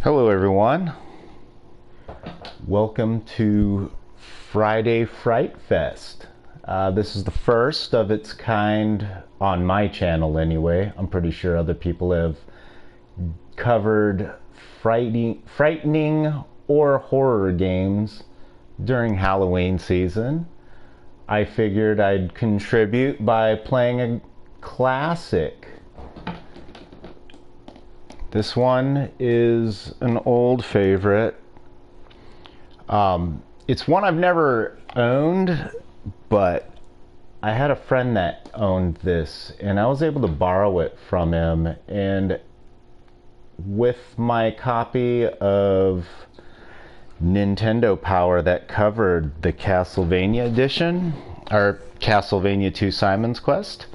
Hello everyone, welcome to Friday Frightfest. This is the first of its kind on my channel anyway. I'm pretty sure other people have covered frightening or horror games during Halloween season. I figured I'd contribute by playing a classic. This one is an old favorite. It's one I've never owned, but I had a friend that owned this and I was able to borrow it from him, and with my copy of Nintendo Power that covered the Castlevania edition, or Castlevania 2 Simon's Quest,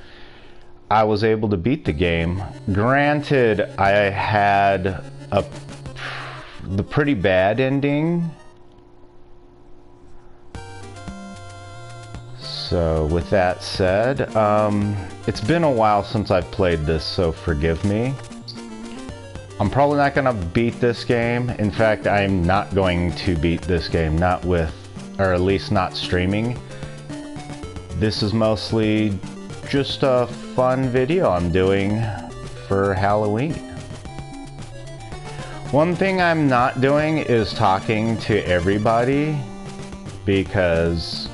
I was able to beat the game. Granted, I had the pretty bad ending. So with that said, it's been a while since I've played this, so forgive me. I'm probably not going to beat this game. In fact, I'm not going to beat this game, not with, or at least not streaming. This is mostly just a fun video I'm doing for Halloween. One thing I'm not doing is talking to everybody, because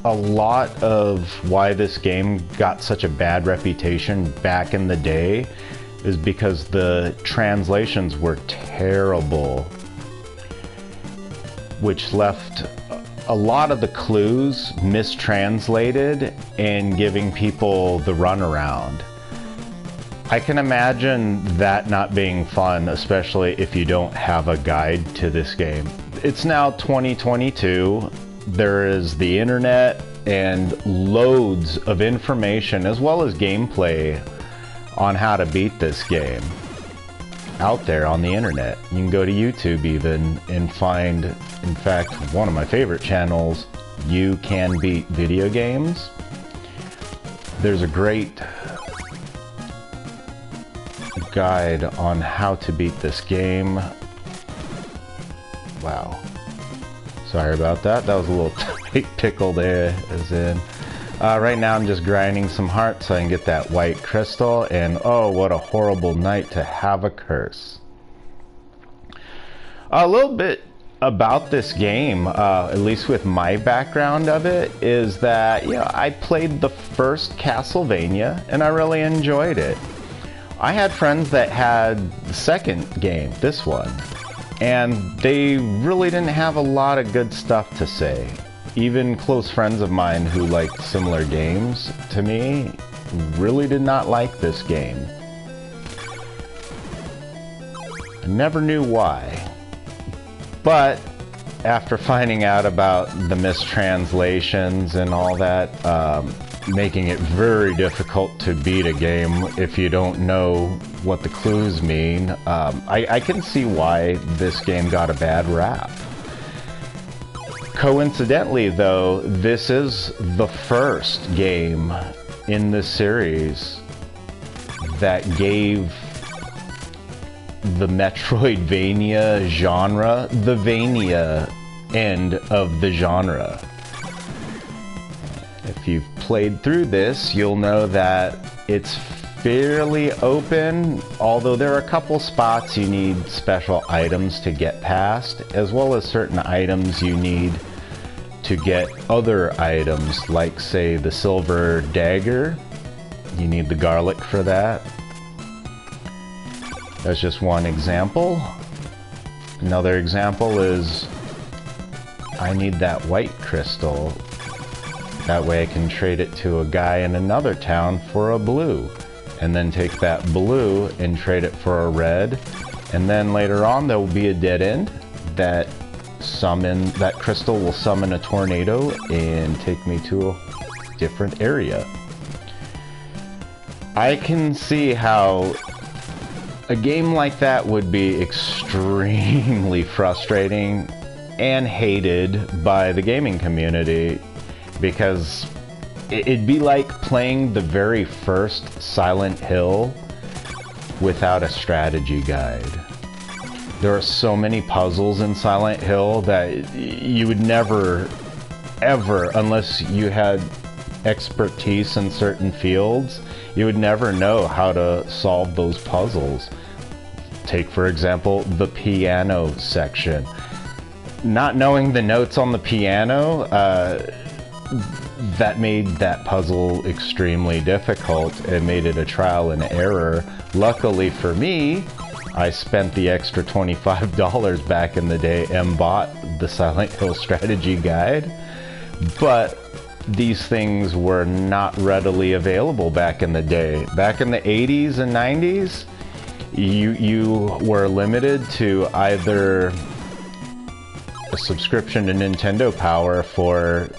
a lot of why this game got such a bad reputation back in the day is because the translations were terrible, which left a lot of the clues mistranslated and giving people the runaround. I can imagine that not being fun, especially if you don't have a guide to this game. It's now 2022. There is the internet and loads of information as well as gameplay on how to beat this game out there on the internet. You can go to YouTube even and find, in fact, one of my favorite channels, You Can Beat Video Games. There's a great guide on how to beat this game. Wow. Sorry about that. That was a little tight pickle there, as in. Right now I'm just grinding some hearts so I can get that white crystal, and oh, what a horrible night to have a curse. A little bit about this game, at least with my background of it, is that, you know, I played the first Castlevania and I really enjoyed it. I had friends that had the second game, this one, and they really didn't have a lot of good stuff to say. Even close friends of mine who liked similar games to me really did not like this game. I never knew why. But after finding out about the mistranslations and all that, making it very difficult to beat a game if you don't know what the clues mean, I can see why this game got a bad rap. Coincidentally though, this is the first game in the series that gave the Metroidvania genre the Vania end of the genre. If you've played through this, you'll know that it's fairly open, although there are a couple spots you need special items to get past, as well as certain items you need to get other items, like say the silver dagger. You need the garlic for that. That's just one example. Another example is I need that white crystal. That way I can trade it to a guy in another town for a blue, and then take that blue and trade it for a red, and then later on there will be a dead end that crystal will summon a tornado and take me to a different area. I can see how a game like that would be extremely frustrating and hated by the gaming community, because it'd be like playing the very first Silent Hill without a strategy guide. There are so many puzzles in Silent Hill that you would never, ever, unless you had expertise in certain fields, you would never know how to solve those puzzles. Take, for example, the piano section. Not knowing the notes on the piano, that made that puzzle extremely difficult. It made it a trial and error. Luckily for me, I spent the extra $25 back in the day and bought the Silent Hill strategy guide. But these things were not readily available back in the day. Back in the 80s and 90s, you were limited to either a subscription to Nintendo Power for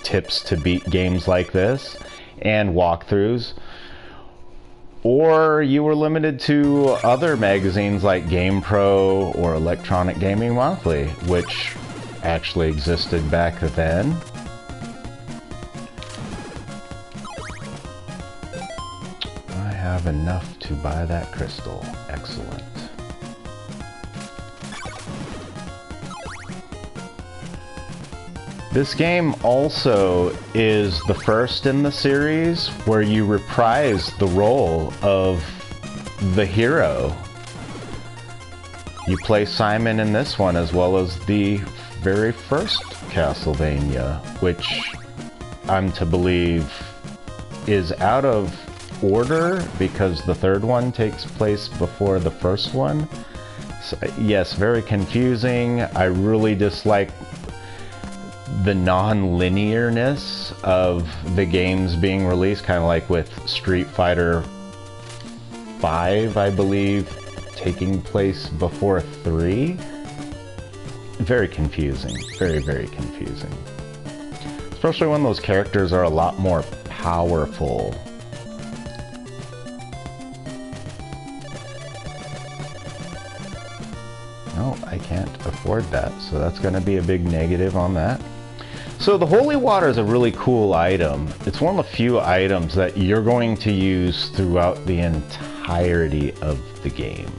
tips to beat games like this and walkthroughs, or you were limited to other magazines like GamePro or Electronic Gaming Monthly, which actually existed back then. I have enough to buy that crystal. Excellent. This game also is the first in the series where you reprise the role of the hero. You play Simon in this one as well as the very first Castlevania, which I'm to believe is out of order because the third one takes place before the first one. So, yes, very confusing. I really dislike the non-linearness of the games being released, kind of like with Street Fighter 5, I believe, taking place before 3. Very confusing. Very, very confusing. Especially when those characters are a lot more powerful. No, I can't afford that, so that's going to be a big negative on that. So the holy water is a really cool item. It's one of the few items that you're going to use throughout the entirety of the game.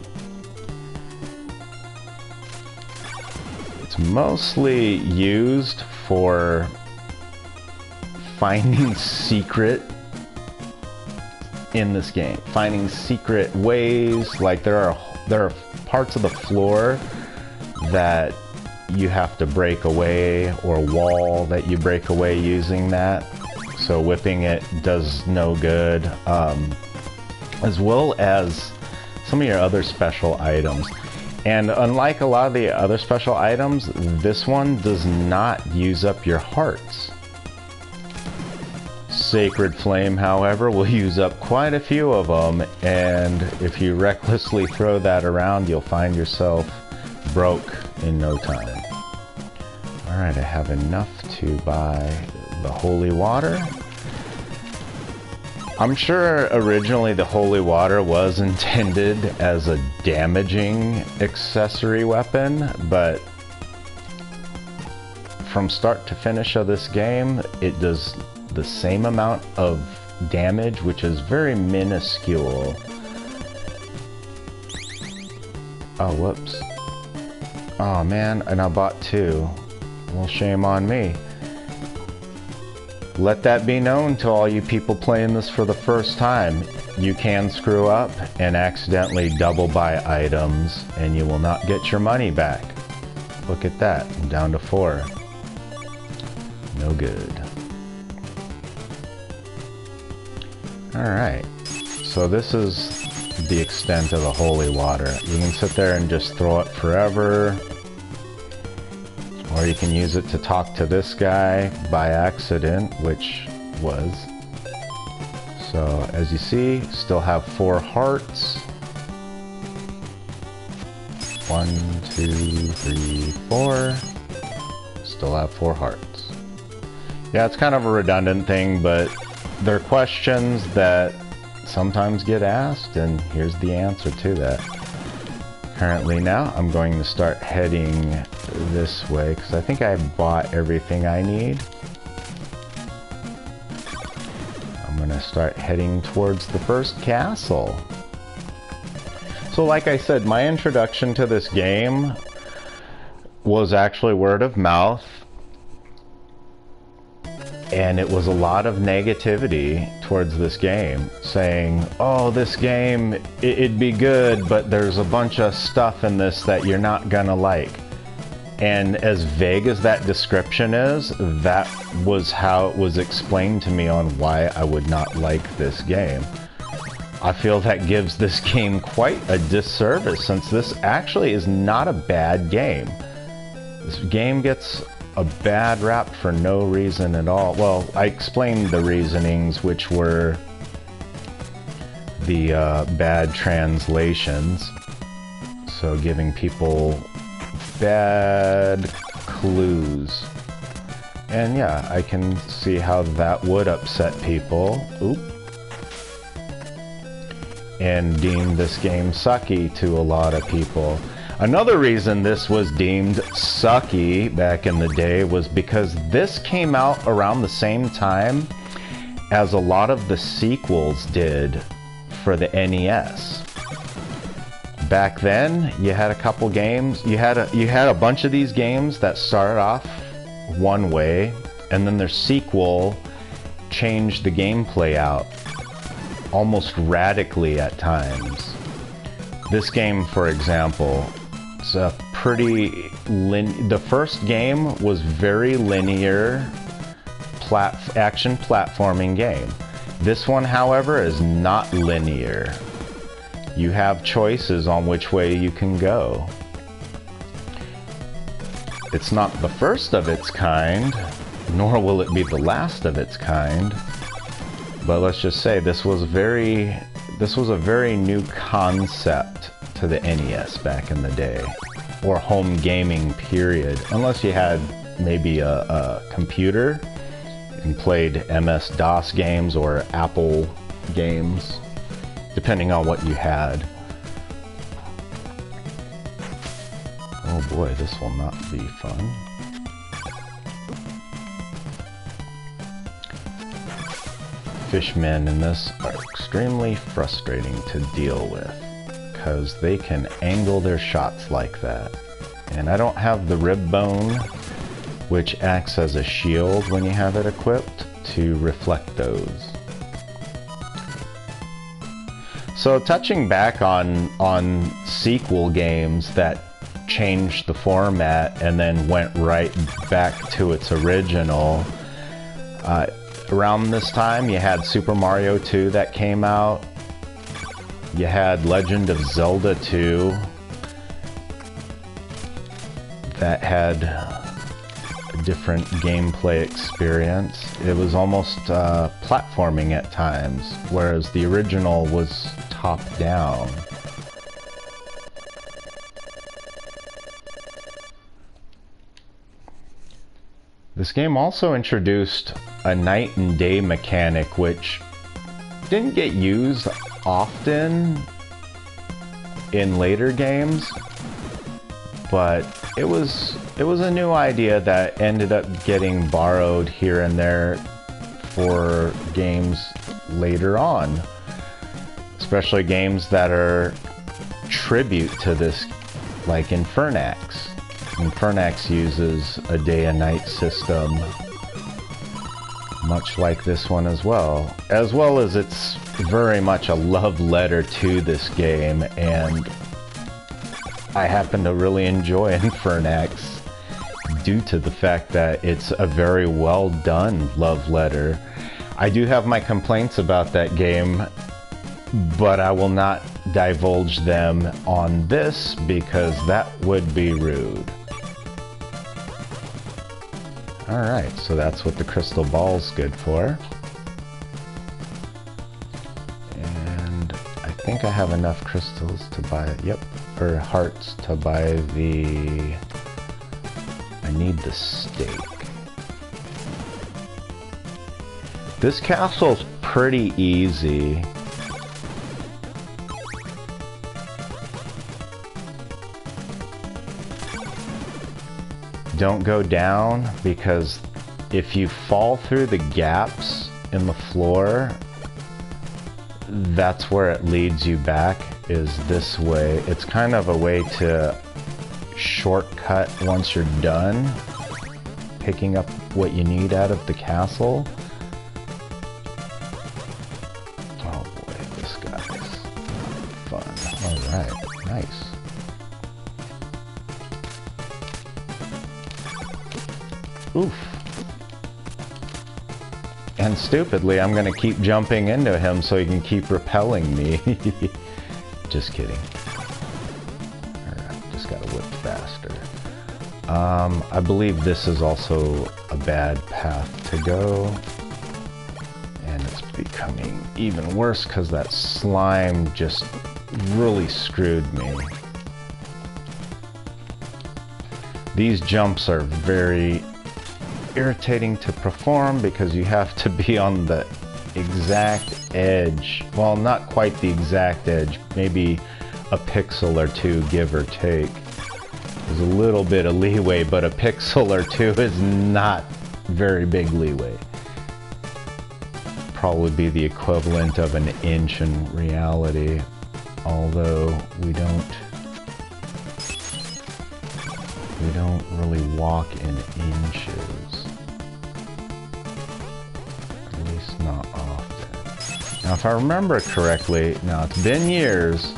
It's mostly used for finding secret in this game. Finding secret ways, like there are parts of the floor that you have to break away, or a wall that you break away using that. So whipping it does no good. As well as some of your other special items. And unlike a lot of the other special items, this one does not use up your hearts. Sacred Flame, however, will use up quite a few of them, and if you recklessly throw that around, you'll find yourself broke in no time. Alright, I have enough to buy the holy water. I'm sure originally the holy water was intended as a damaging accessory weapon, but from start to finish of this game, it does the same amount of damage, which is very minuscule. Oh, whoops. Oh man, and I bought two. Well, shame on me. Let that be known to all you people playing this for the first time. You can screw up and accidentally double buy items, and you will not get your money back. Look at that, I'm down to 4. No good. Alright, so this is the extent of the holy water. You can sit there and just throw it forever, or you can use it to talk to this guy by accident, which was. So as you see, still have 4 hearts. 1, 2, 3, 4. Still have 4 hearts. Yeah, it's kind of a redundant thing, but there are questions that sometimes get asked, and here's the answer to that. Currently now, I'm going to start heading this way, because I think I bought everything I need. I'm going to start heading towards the first castle. So like I said, my introduction to this game was actually word of mouth. And it was a lot of negativity towards this game, saying, oh, this game, it'd be good, but there's a bunch of stuff in this that you're not gonna like. And as vague as that description is, that was how it was explained to me on why I would not like this game. I feel that gives this game quite a disservice, since this actually is not a bad game. This game gets a bad rap for no reason at all. Well, I explained the reasonings, which were the bad translations, so giving people bad clues. And yeah, I can see how that would upset people. Oop. And deem this game sucky to a lot of people. Another reason this was deemed sucky back in the day was because this came out around the same time as a lot of the sequels did for the NES. Back then, you had a couple games, you had a bunch of these games that started off one way, and then their sequel changed the gameplay out almost radically at times. This game, for example, it's a pretty the first game was very linear action platforming game. This one, however, is not linear. You have choices on which way you can go. It's not the first of its kind, nor will it be the last of its kind. But let's just say this was a very new concept to the NES back in the day, or home gaming period, unless you had maybe a computer and played MS-DOS games or Apple games, depending on what you had. Oh boy, this will not be fun. Fishmen in this are extremely frustrating to deal with, because they can angle their shots like that. And I don't have the rib bone, which acts as a shield when you have it equipped, to reflect those. So touching back on sequel games that changed the format and then went right back to its original, around this time you had Super Mario 2 that came out. You had Legend of Zelda 2 that had a different gameplay experience. It was almost platforming at times, whereas the original was top-down. This game also introduced a night and day mechanic, which didn't get used often in later games, but it was a new idea that ended up getting borrowed here and there for games later on, especially games that are tribute to this, like Infernax. Infernax uses a day and night system, much like this one as well as it's very much a love letter to this game, and I happen to really enjoy Infernax due to the fact that it's a very well done love letter. I do have my complaints about that game, but I will not divulge them on this because that would be rude. Alright, so that's what the crystal ball's good for. And I think I have enough crystals to buy, or hearts to buy the... I need the steak. This castle's pretty easy. Don't go down, because if you fall through the gaps in the floor, that's where it leads you back, is this way. It's kind of a way to shortcut once you're done picking up what you need out of the castle. Oh boy, this guy's fun. Alright, nice. Oof. And stupidly, I'm gonna keep jumping into him so he can keep repelling me. Just kidding. Alright, just gotta whip faster. I believe this is also a bad path to go. And it's becoming even worse because that slime just really screwed me. These jumps are very irritating to perform because you have to be on the exact edge. Well, not quite the exact edge, maybe a pixel or two, give or take. There's a little bit of leeway, but a pixel or two is not very big leeway. Probably be the equivalent of an inch in reality, although we don't really walk in inches. At least not often. Now if I remember correctly, now it's been years.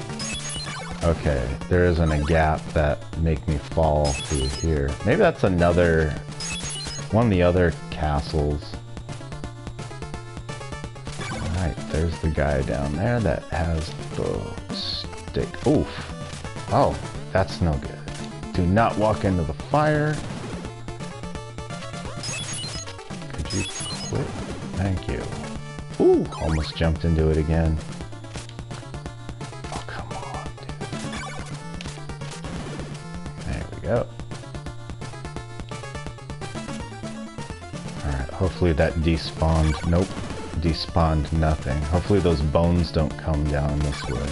Okay, there isn't a gap that make me fall through here. Maybe that's another, one of the other castles. Alright, there's the guy down there that has the stick. Oof. Oh, that's no good. Do not walk into the fire. Could you quit? Thank you. Ooh, almost jumped into it again. Oh, come on, dude. There we go. Alright, hopefully that despawned. Nope, despawned nothing. Hopefully those bones don't come down this way.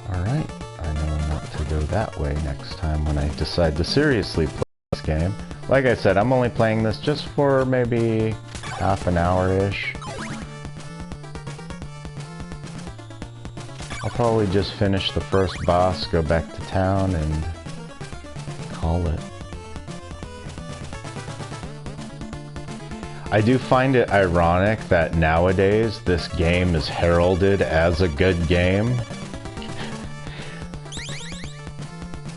Alright. I know not to go that way next time when I decide to seriously play this game. Like I said, I'm only playing this just for maybe half an hour-ish. I'll probably just finish the first boss, go back to town, and call it. I do find it ironic that nowadays this game is heralded as a good game.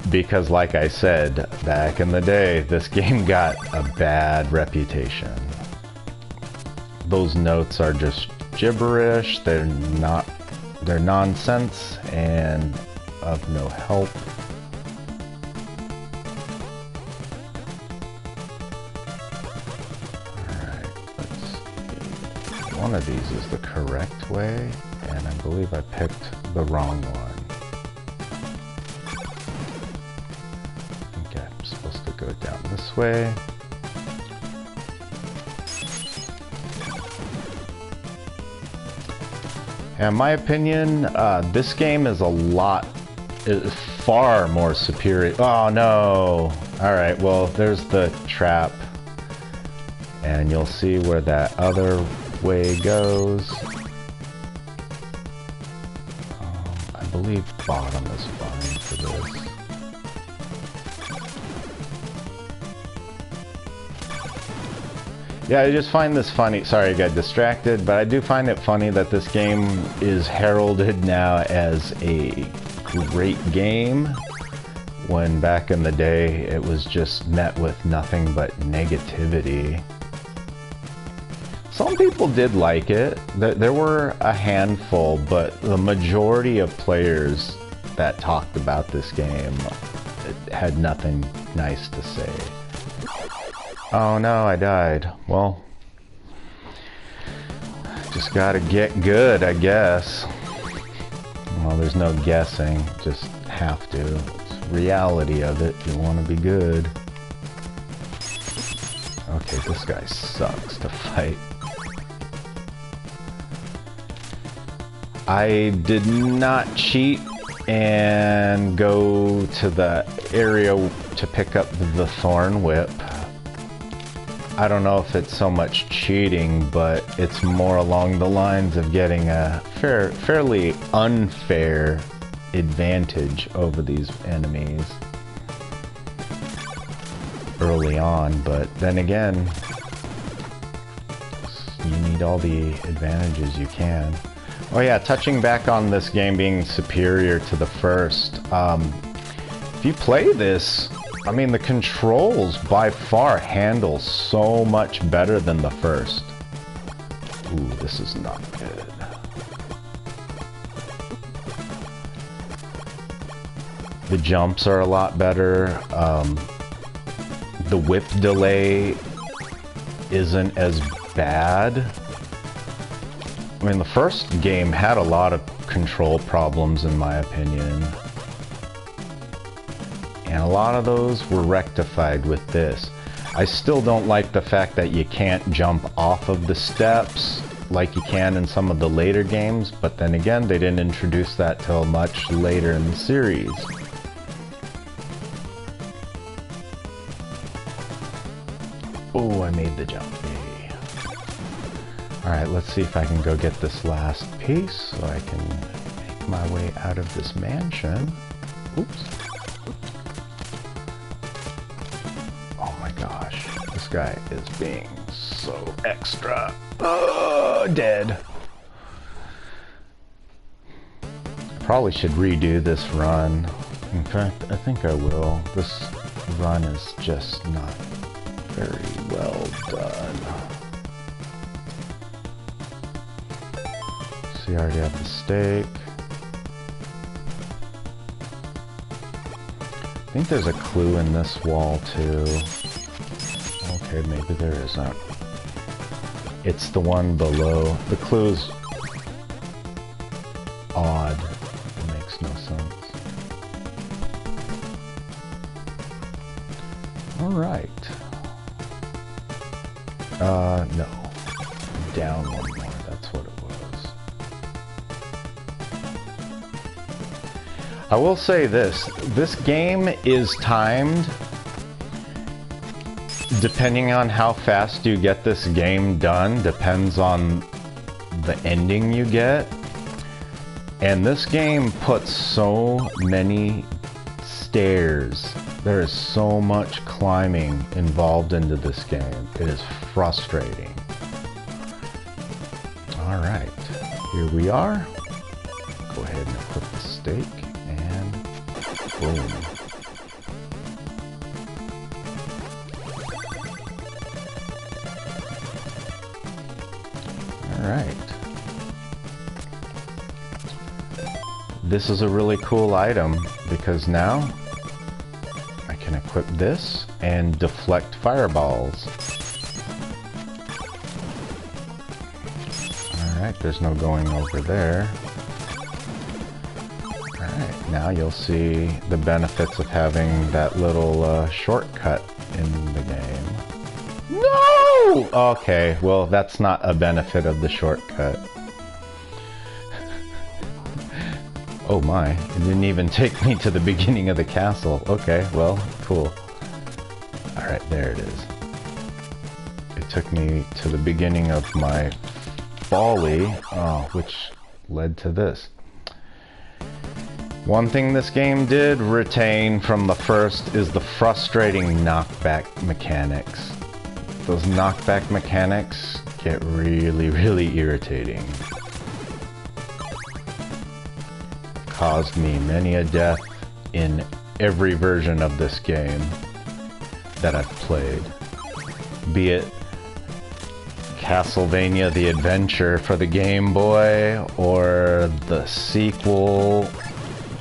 Because like I said, back in the day, this game got a bad reputation. Those notes are just gibberish, they're nonsense and of no help. Alright, let's see. One of these is the correct way, and I believe I picked the wrong one. Go down this way. In my opinion, this game is far more superior. Oh no! Alright, well there's the trap. And you'll see where that other way goes. I believe bottom is fine for this. Yeah, I just find this funny. Sorry, I got distracted, but I do find it funny that this game is heralded now as a great game, when back in the day it was just met with nothing but negativity. Some people did like it. There were a handful, but the majority of players that talked about this game had nothing nice to say. Oh no, I died. Well, just gotta get good, I guess. Well, there's no guessing, just have to. It's reality of it, you want to be good. Okay, this guy sucks to fight. I did not cheat and go to the area to pick up the thorn whip. I don't know if it's so much cheating, but it's more along the lines of getting a fairly unfair advantage over these enemies early on, but then again, you need all the advantages you can. Oh yeah, touching back on this game being superior to the first, if you play this, I mean, the controls by far handle so much better than the first. Ooh, this is not good. The jumps are a lot better. The whip delay isn't as bad. I mean, the first game had a lot of control problems, in my opinion. And a lot of those were rectified with this. I still don't like the fact that you can't jump off of the steps like you can in some of the later games, but then again, they didn't introduce that till much later in the series. Oh, I made the jump. Yay. Alright, let's see if I can go get this last piece so I can make my way out of this mansion. Oops. Oh my gosh, this guy is being so extra. Oh, dead. I probably should redo this run. In fact, I think I will. This run is just not very well done. See, I already have the steak. I think there's a clue in this wall too. Okay, maybe there isn't. It's the one below. The clue's odd. It makes no sense. Alright. No. Down one more, that's what it was. I will say this. This game is timed. Depending on how fast you get this game done, depends on the ending you get. And this game puts so many stairs. There is so much climbing involved into this game. It is frustrating. Alright, here we are. Go ahead and equip the steak, and boom. Alright. This is a really cool item, because now I can equip this and deflect fireballs. Alright, there's no going over there. Alright, now you'll see the benefits of having that little shortcut in the game. No! Okay, well, that's not a benefit of the shortcut. Oh my, it didn't even take me to the beginning of the castle. Okay, well, cool. Alright, there it is. It took me to the beginning of my folly, which led to this. One thing this game did retain from the first is the frustrating knockback mechanics. Those knockback mechanics get really, really irritating. Caused me many a death in every version of this game that I've played. Be it Castlevania The Adventure for the Game Boy, or the sequel.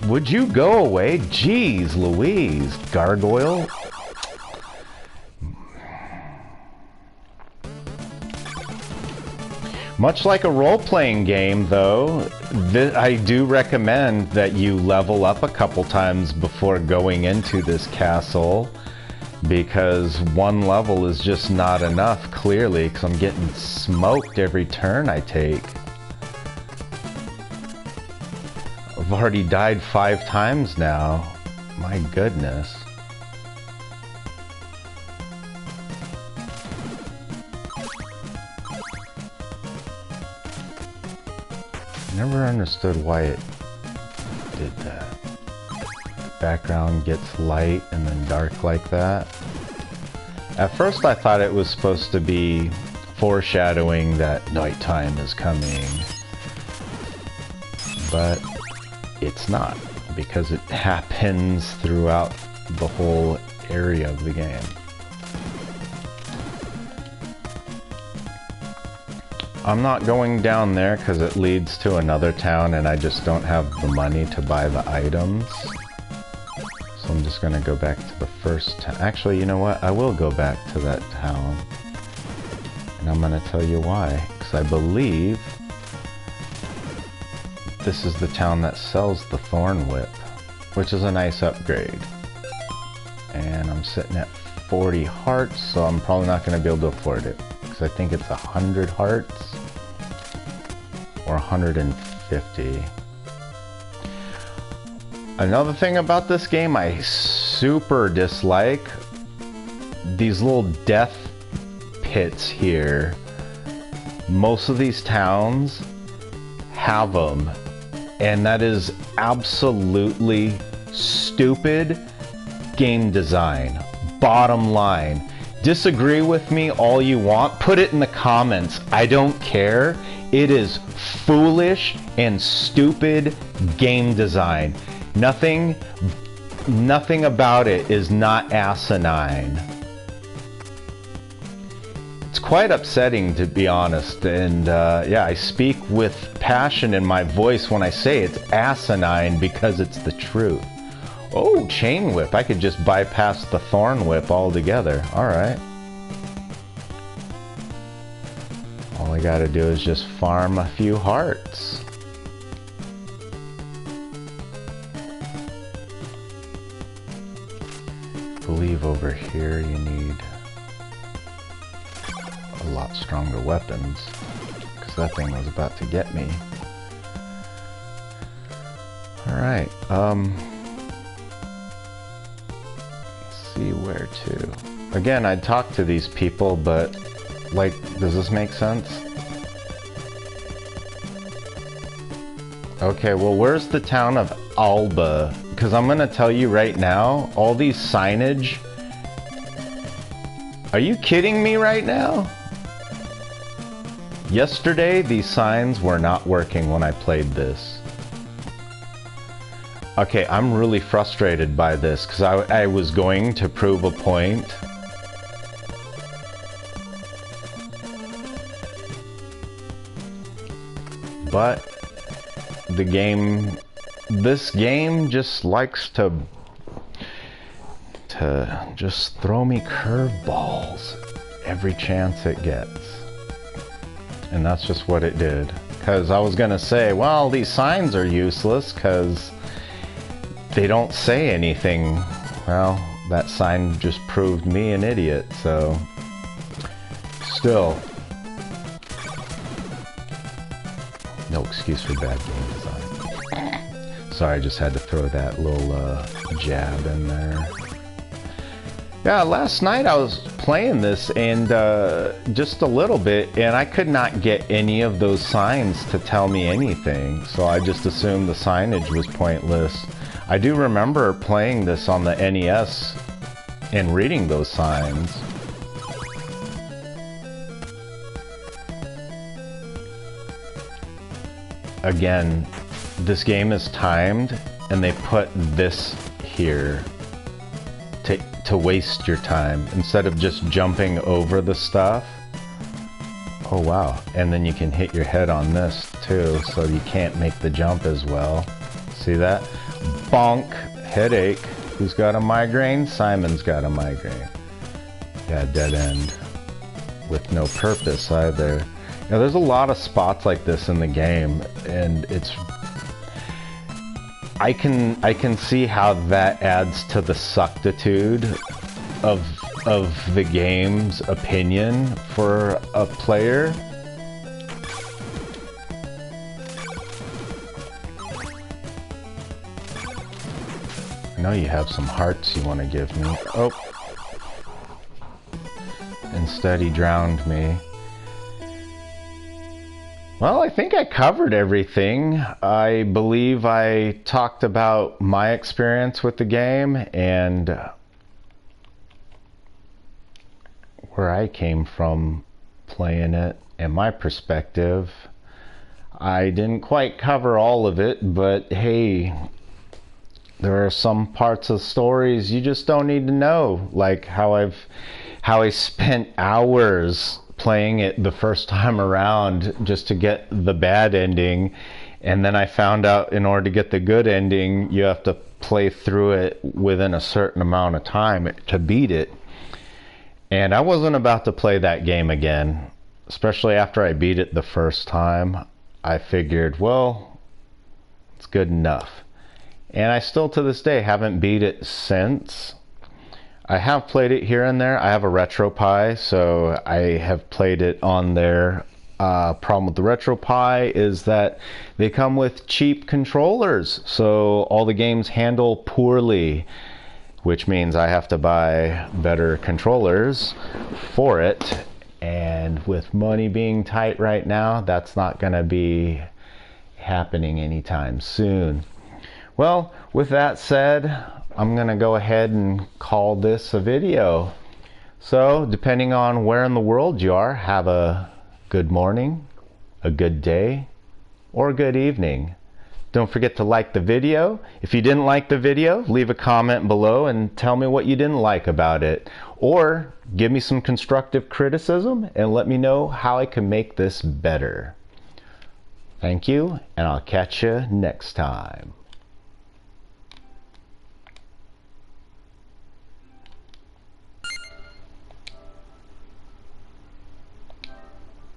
Would you go away? Jeez Louise, Gargoyle. Much like a role-playing game, though, I do recommend that you level up a couple times before going into this castle, because one level is just not enough, clearly, because I'm getting smoked every turn I take. I've already died 5 times now. My goodness. Never understood why it did that. Background gets light and then dark like that. At first I thought it was supposed to be foreshadowing that nighttime is coming, but it's not, because it happens throughout the whole area of the game. I'm not going down there because it leads to another town and I just don't have the money to buy the items. So I'm just gonna go back to the first town. Actually, you know what? I will go back to that town. And I'm gonna tell you why. Because I believe this is the town that sells the Thorn Whip, which is a nice upgrade. And I'm sitting at 40 hearts, so I'm probably not gonna be able to afford it. Because I think it's 100 hearts. Or 150. Another thing about this game I super dislike, these little death pits here. Most of these towns have them, and that is absolutely stupid game design. Bottom line. Disagree with me all you want, put it in the comments. I don't care. It is foolish and stupid game design. Nothing about it is not asinine. It's quite upsetting, to be honest, and yeah, I speak with passion in my voice when I say it's asinine because it's the truth. Oh, Chain Whip. I could just bypass the Thorn Whip altogether. Alright. All I gotta do is just farm a few hearts. I believe over here you need a lot stronger weapons, because that thing was about to get me. Alright, see where to. Again, I'd talk to these people, but like, does this make sense? Okay, well, where's the town of Alba? Because I'm gonna tell you right now, all these signage. Are you kidding me right now? Yesterday, these signs were not working when I played this. Okay, I'm really frustrated by this because I was going to prove a point. But the game, this game just likes to just throw me curveballs every chance it gets. And that's just what it did. Because I was gonna say, well, these signs are useless because they don't say anything. Well, that sign just proved me an idiot, so still, no excuse for bad game design. Sorry, I just had to throw that little jab in there. Yeah, last night I was playing this and just a little bit, and I could not get any of those signs to tell me anything, so I just assumed the signage was pointless. I do remember playing this on the NES and reading those signs. Again, this game is timed, and they put this here to waste your time instead of just jumping over the stuff. Oh wow, and then you can hit your head on this too, so you can't make the jump as well. See that? Bonk, headache. Who's got a migraine? Simon's got a migraine. Yeah, dead end. With no purpose either. You know, there's a lot of spots like this in the game, and it's... I can see how that adds to the suctitude of the game's opinion for a player. I know you have some hearts you want to give me. Oh. Instead he drowned me. Well, I think I covered everything. I believe I talked about my experience with the game and where I came from playing it and my perspective. I didn't quite cover all of it, but hey, there are some parts of stories you just don't need to know, like how I spent hours playing it the first time around just to get the bad ending, and then I found out in order to get the good ending you have to play through it within a certain amount of time to beat it. And I wasn't about to play that game again, especially after I beat it the first time. I figured, well, it's good enough. And I still to this day haven't beat it since. I have played it here and there. I have a RetroPie, so I have played it on there. Problem with the RetroPie is that they come with cheap controllers, so all the games handle poorly, which means I have to buy better controllers for it. And with money being tight right now, that's not going to be happening anytime soon. Well, with that said, I'm going to go ahead and call this a video. So, depending on where in the world you are, have a good morning, a good day, or a good evening. Don't forget to like the video. If you didn't like the video, leave a comment below and tell me what you didn't like about it. Or give me some constructive criticism and let me know how I can make this better. Thank you, and I'll catch you next time.